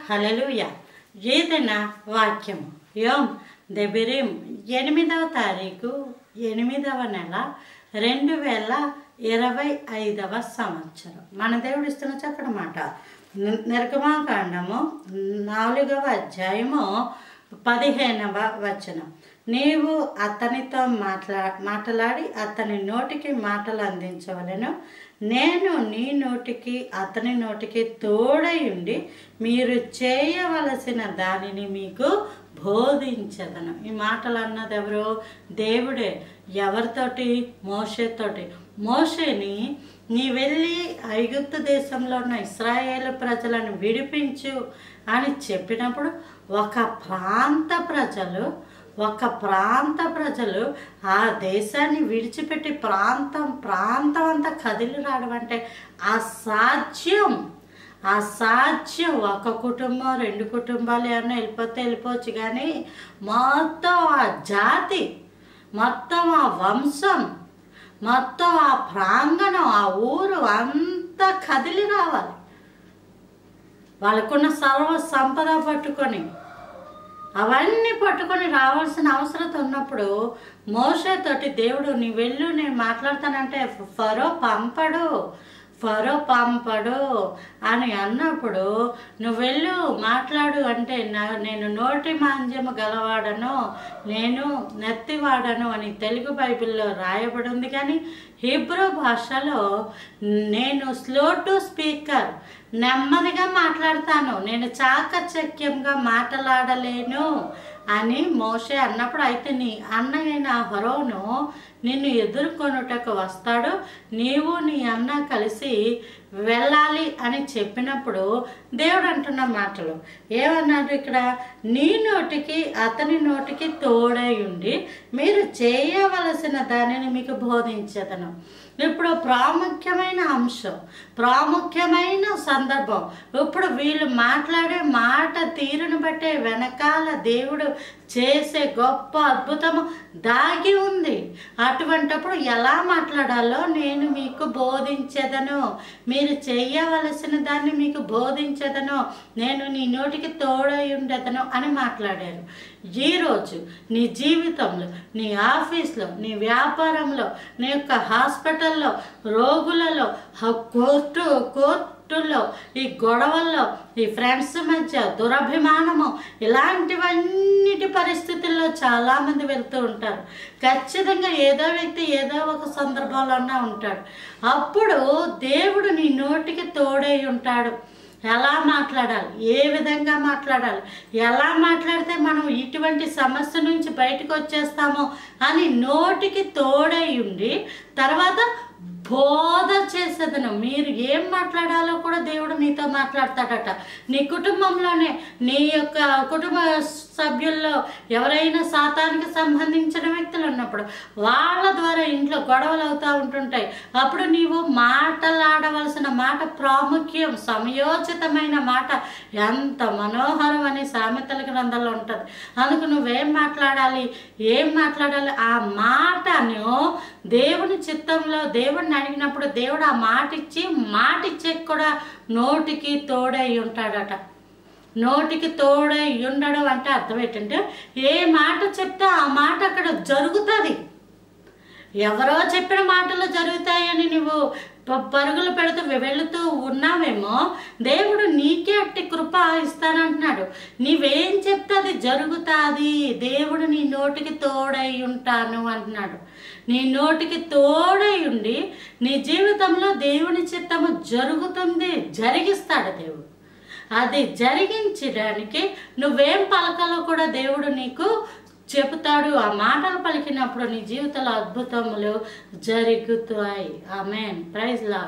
హల్లెలూయా. ఏదైనా వాక్యము యోమ్ దెబిరిం 8వ తారీఖు 8వ నెల 2025వ సంవత్సరం. మన దేవుడు ఇస్తున్న చక్కటి మాట నిర్గమాకాండము 4వ అధ్యాయము 15వ వచనం. నీవు అతనితో మాట్లాడి అతని నోటికి మాటలు అందించవలెను. నేను నీ నోటికి అతని నోటికి తోడై ఉండి మీరు చేయవలసిన దానిని మీకు బోధించదను. ఈ మాటలు అన్నది ఎవరు? దేవుడే. ఎవరితోటి? మోషేతోటి. మోషేని నీ వెళ్ళి ఐగుప్తు దేశంలో ఉన్న ఇశ్రాయేలు ప్రజలను విడిపించు అని చెప్పినప్పుడు ఒక ప్రాంత ప్రజలు ఆ దేశాన్ని విడిచిపెట్టి ప్రాంతం అంతా కదిలి రావడం అంటే అసాధ్యం. ఒక కుటుంబం 2 కుటుంబాలు ఏమన్నా వెళ్ళిపోవచ్చు, కానీ మొత్తం ఆ జాతి, మొత్తం ఆ వంశం, మొత్తం ఆ ప్రాంగణం, ఆ ఊరు అంతా కదిలి రావాలి. వాళ్ళకున్న సర్వ సంపద అవన్నీ పట్టుకొని రావాల్సిన అవసరం ఉన్నప్పుడు మోషేతోటి దేవుడు నీ వెళ్ళు, నేను మాట్లాడతానంటే ఫరో పంపడు అని అన్నప్పుడు నువ్వు వెళ్ళు మాట్లాడు అంటే నేను నోటి మాంద్యము గలవాడను, నేను నెత్తివాడను అని తెలుగు బైబిల్లో రాయబడి ఉంది. కానీ హీబ్రూ భాషలో నేను స్లో టు స్పీకర్, నెమ్మదిగా మాట్లాడతాను, నేను చాకచక్యంగా మాట్లాడలేను అని మోషే అన్నప్పుడు, అయితే నీ అన్నయ్యైన ఫరోను నిన్ను ఎదుర్కొనుటకు వస్తాడు, నీవు నీ అన్న కలిసి వెళ్ళాలి అని చెప్పినప్పుడు దేవుడు అంటున్న మాటలు ఏమన్నాడు ఇక్కడ? నీ నోటికి అతని నోటికి తోడై ఉండి మీరు చేయవలసిన దానిని మీకు బోధించదను. ఇప్పుడు ప్రాముఖ్యమైన అంశం, ప్రాముఖ్యమైన సందర్భం. ఇప్పుడు వీళ్ళు మాట్లాడే మాట తీరును బట్టే వెనకాల దేవుడు చేసే గొప్ప అద్భుతము దాగి ఉంది. అటువంటప్పుడు ఎలా మాట్లాడాలో నేను మీకు బోధించెదను, మీరు చేయవలసిన దాన్ని మీకు బోధించెదను, నేను నీ నోటికి తోడై ఉండెదను అని మాట్లాడారు. ఈరోజు నీ జీవితంలో, నీ ఆఫీస్లో, నీ వ్యాపారంలో, నీ యొక్క హాస్పిటల్లో, రోగులలో, కోర్టుల్లో, ఈ గొడవల్లో, ఈ ఫ్రెండ్స్ మధ్య దురభిమానము, ఇలాంటివన్నిటి పరిస్థితుల్లో చాలామంది వెళ్తూ ఉంటారు. ఖచ్చితంగా ఏదో వ్యక్తి ఏదో ఒక సందర్భంలోనే ఉంటాడు. అప్పుడు దేవుడు నీ నోటికి తోడై ఉంటాడు. ఎలా మాట్లాడాలి, ఏ విధంగా మాట్లాడాలి, ఎలా మాట్లాడితే మనం ఇటువంటి సమస్య నుంచి బయటకు వచ్చేస్తామో అని నోటికి తోడై ఉండి తర్వాత బోధ చేసేదను. మీరు ఏం మాట్లాడాలో కూడా దేవుడు నీతో మాట్లాడతాడట. నీ కుటుంబంలోనే, నీ యొక్క కుటుంబ సభ్యుల్లో ఎవరైనా సాతానికి సంబంధించిన వ్యక్తులు ఉన్నప్పుడు వాళ్ళ ద్వారా ఇంట్లో గొడవలు అవుతూ ఉంటుంటాయి. అప్పుడు నీవు మాట్లాడవలసిన మాట ప్రాముఖ్యం, సమయోచితమైన మాట ఎంత మనోహరం అని సామెతల గ్రంథంలో ఉంటుంది. అందుకు నువ్వేం మాట్లాడాలి, ఆ మాటను దేవుని చిత్తంలో దేవుడిని అడిగినప్పుడు దేవుడు ఆ మాట ఇచ్చే కూడా నోటికి తోడై ఉంటాడట. నోటికి తోడై ఉండడం అంటే అర్థం ఏంటంటే ఏ మాట చెప్తే ఆ మాట అక్కడ జరుగుతుంది. ఎవరో చెప్పిన మాటలు జరుగుతాయని నువ్వు పరుగులు వెళుతూ ఉన్నావేమో, దేవుడు నీకే అట్టి కృప ఇస్తానంటున్నాడు. నీవేం చెప్తే అది జరుగుతుంది. దేవుడు నీ నోటికి తోడై ఉంటాను అంటున్నాడు. నీ నోటికి తోడై ఉండి నీ జీవితంలో దేవుని చిత్తము జరిగిస్తాడు దేవుడు. అది జరిగించడానికి నువ్వేం పలకాలో కూడా దేవుడు నీకు చెబుతాడు. ఆ మాటలు పలికినప్పుడు నీ జీవితంలో అద్భుతములు జరుగుతాయి. ఆమేన్. Praise lord.